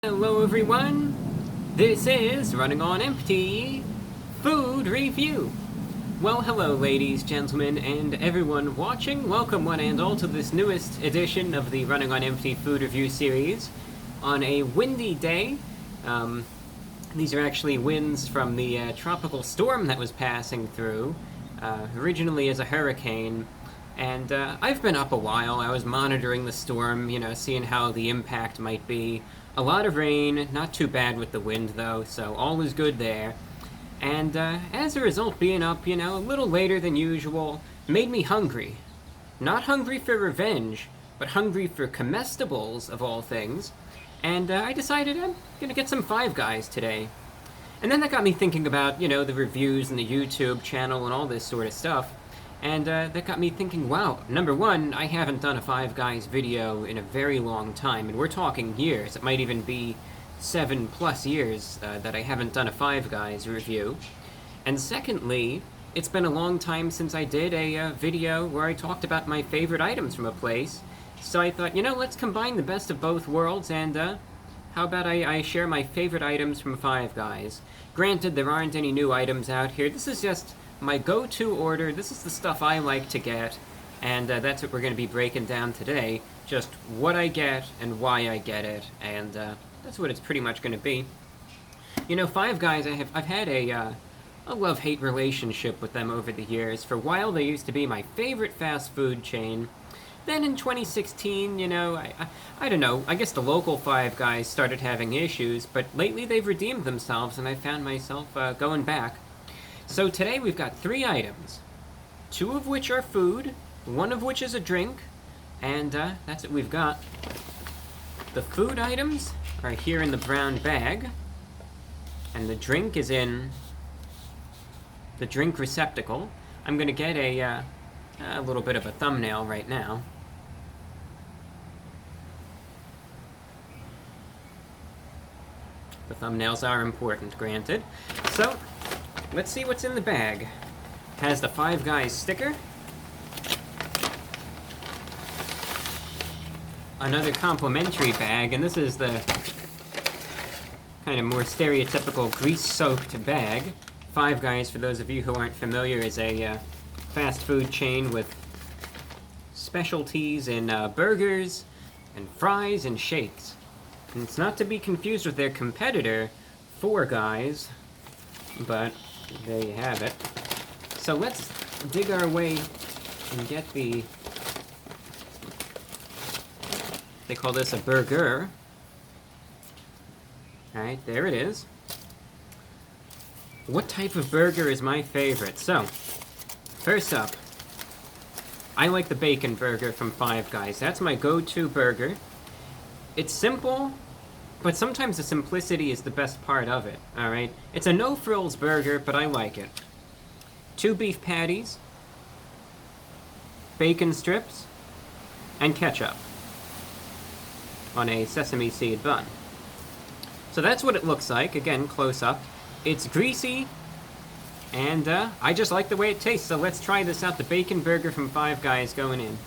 Hello everyone, this is Running on Empty Food Review. Well, hello ladies, gentlemen, and everyone watching. Welcome one and all to this newest edition of the Running on Empty Food Review series on a windy day. These are actually winds from the tropical storm that was passing through, originally as a hurricane. And I've been up a while. I was monitoring the storm, seeing how the impact might be. A lot of rain, not too bad with the wind though, so all is good there. And as a result, being up, a little later than usual, made me hungry. Not hungry for revenge, but hungry for comestibles, of all things. And I decided I'm gonna get some Five Guys today. And then that got me thinking about, the reviews and the YouTube channel and all this sort of stuff. And that got me thinking, wow, number one, I haven't done a Five Guys video in a very long time, and we're talking years. It might even be 7+ years that I haven't done a Five Guys review. And secondly, it's been a long time since I did a video where I talked about my favorite items from a place. So I thought, let's combine the best of both worlds, and how about I share my favorite items from Five Guys. Granted, there aren't any new items out here. This is just my go-to order. This is the stuff I like to get, and that's what we're going to be breaking down today. Just what I get and why I get it, and that's what it's pretty much going to be. Five Guys, I've had a love-hate relationship with them over the years. For a while, they used to be my favorite fast food chain. Then in 2016, I don't know, I guess the local Five Guys started having issues, but lately they've redeemed themselves, and I found myself going back. So today we've got 3 items, 2 of which are food, 1 of which is a drink, and that's what we've got. The food items are here in the brown bag, and the drink is in the drink receptacle. I'm going to get a little bit of a thumbnail right now. The thumbnails are important, granted. So, let's see what's in the bag. Has the Five Guys sticker. Another complimentary bag, and this is the kind of more stereotypical grease-soaked bag. Five Guys, for those of you who aren't familiar, is a fast food chain with specialties in burgers and fries and shakes. And it's not to be confused with their competitor, Four Guys, but there you have it. So let's dig our way and get the... They call this a burger. Alright, there it is. What type of burger is my favorite? So, first up, I like the bacon burger from Five Guys. That's my go-to burger. It's simple, but sometimes the simplicity is the best part of it, alright? It's a no-frills burger, but I like it. 2 beef patties, bacon strips, and ketchup on a sesame seed bun. So that's what it looks like, again, close up. It's greasy, and I just like the way it tastes, so let's try this out. The bacon burger from Five Guys going in.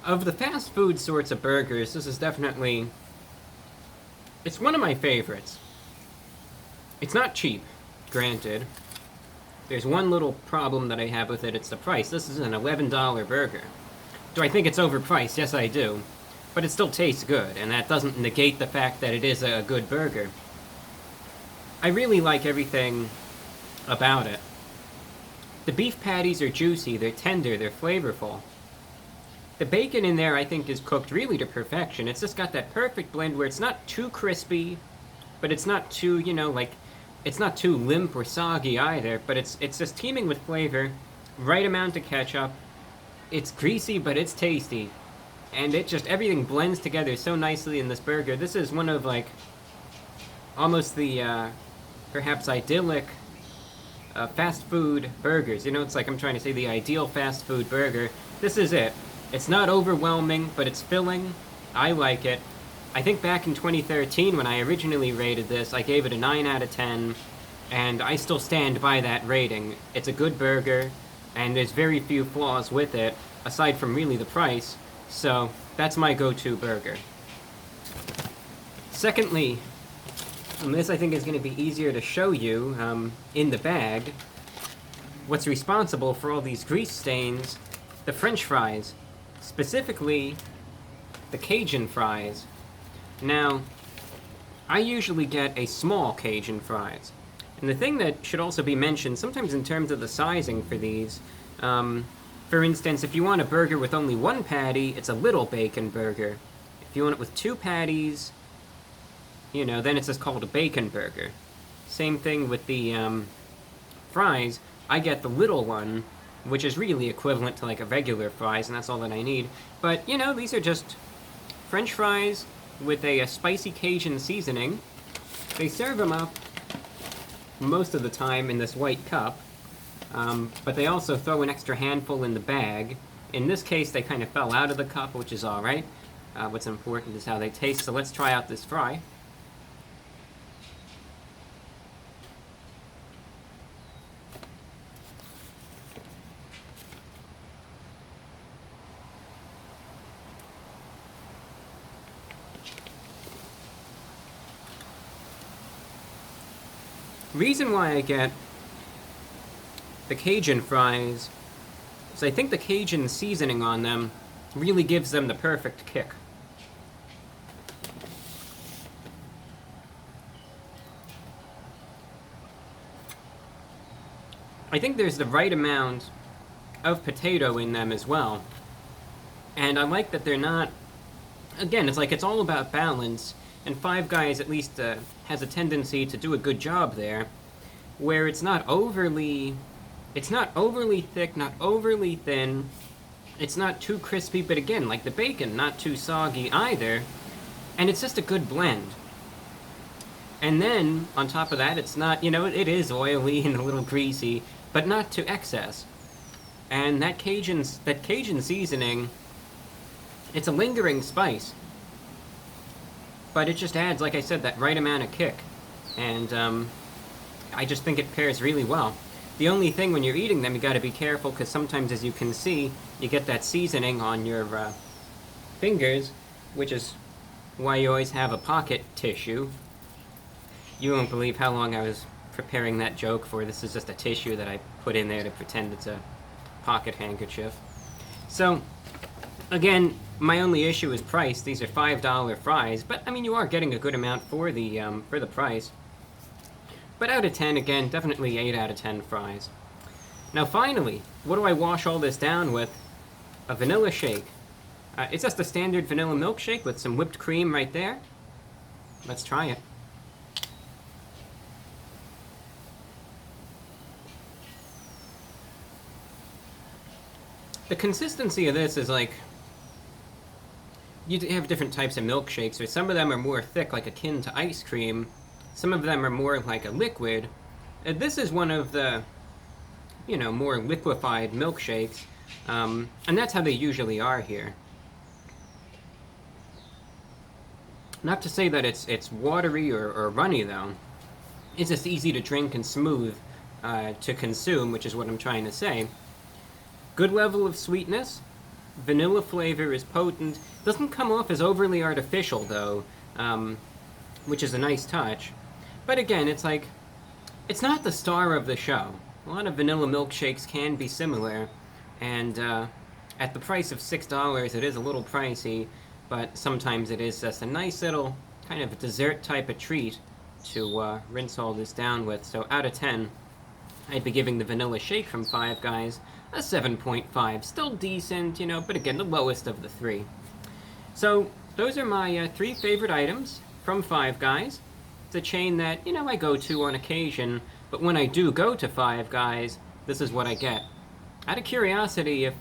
Of the fast food sorts of burgers, this is definitely... It's one of my favorites. It's not cheap, granted. There's one little problem that I have with it, it's the price. This is an $11 burger. Do I think it's overpriced? Yes, I do. But it still tastes good, and that doesn't negate the fact that it is a good burger. I really like everything about it. The beef patties are juicy, they're tender, they're flavorful. The bacon in there, I think, is cooked really to perfection. It's just got that perfect blend where it's not too crispy, but it's not too, it's not too limp or soggy either, but it's just teeming with flavor, right amount of ketchup. It's greasy, but it's tasty. And it just, everything blends together so nicely in this burger. This is one of, almost the perhaps idyllic fast food burgers. You know, it's like I'm trying to say the ideal fast food burger. This is it. It's not overwhelming, but it's filling. I like it. I think back in 2013 when I originally rated this, I gave it a 9 out of 10, and I still stand by that rating. It's a good burger, and there's very few flaws with it, aside from really the price, so that's my go-to burger. Secondly, and this I think is going to be easier to show you in the bag, what's responsible for all these grease stains, the French fries, specifically the Cajun fries. Now, I usually get a small Cajun fries. And the thing that should also be mentioned, sometimes in terms of the sizing for these, for instance, if you want a burger with only one patty, it's a little bacon burger. If you want it with 2 patties, you know, then it's just called a bacon burger. Same thing with the fries. I get the little one, which is really equivalent to like a regular fries, and that's all that I need. But, you know, these are just French fries with a spicy Cajun seasoning. They serve them up most of the time in this white cup, but they also throw an extra handful in the bag. In this case, they kind of fell out of the cup, which is alright. What's important is how they taste, so let's try out this fry. Reason why I get the Cajun fries is I think the Cajun seasoning on them really gives them the perfect kick. I think there's the right amount of potato in them as well. And I like that they're not... Again, it's like it's all about balance, and Five Guys at least has a tendency to do a good job there, where it's not overly thick, not overly thin, it's not too crispy, but again, like the bacon, not too soggy either, and it's just a good blend. And then, on top of that, it's not, you know, it is oily and a little greasy, but not to excess. And that Cajun seasoning, it's a lingering spice, but it just adds, like I said, that right amount of kick. And I just think it pairs really well. The only thing when you're eating them, you gotta be careful, because sometimes, as you can see, you get that seasoning on your fingers, which is why you always have a pocket tissue. You won't believe how long I was preparing that joke for. This is just a tissue that I put in there to pretend it's a pocket handkerchief. So, again, my only issue is price. These are $5 fries, but I mean, you are getting a good amount for the price. But out of 10, again, definitely 8 out of 10 fries. Now finally, what do I wash all this down with? A vanilla shake. It's just a standard vanilla milkshake with some whipped cream right there. Let's try it. The consistency of this is like... You have different types of milkshakes, or some of them are more thick, like akin to ice cream. Some of them are more like a liquid. This is one of the, you know, more liquefied milkshakes, and that's how they usually are here. Not to say that it's watery or runny, though. It's just easy to drink and smooth to consume, which is what I'm trying to say. Good level of sweetness. Vanilla flavor is potent. Doesn't come off as overly artificial, though, which is a nice touch. But again, it's like, it's not the star of the show. A lot of vanilla milkshakes can be similar, and at the price of $6, it is a little pricey, but sometimes it is just a nice little kind of dessert type of treat to rinse all this down with. So out of 10, I'd be giving the vanilla shake from Five Guys a 7.5. Still decent, you know, but again, the lowest of the 3. So those are my 3 favorite items from Five Guys. It's a chain that, you know, I go to on occasion, but when I do go to Five Guys, this is what I get. Out of curiosity, if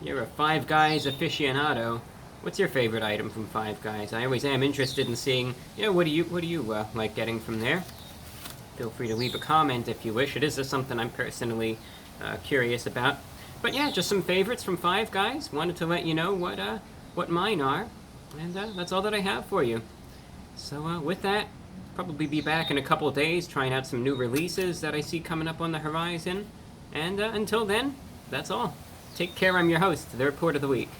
you're a Five Guys aficionado, What's your favorite item from Five Guys? I always am interested in seeing, what do you like getting from there? Feel free to leave a comment if you wish. It is just something I'm personally curious about. But yeah, just some favorites from Five Guys. Wanted to let you know what mine are, and that's all that I have for you. So with that, probably be back in a couple of days trying out some new releases that I see coming up on the horizon. And until then, that's all. Take care. I'm your host, The Report of the Week.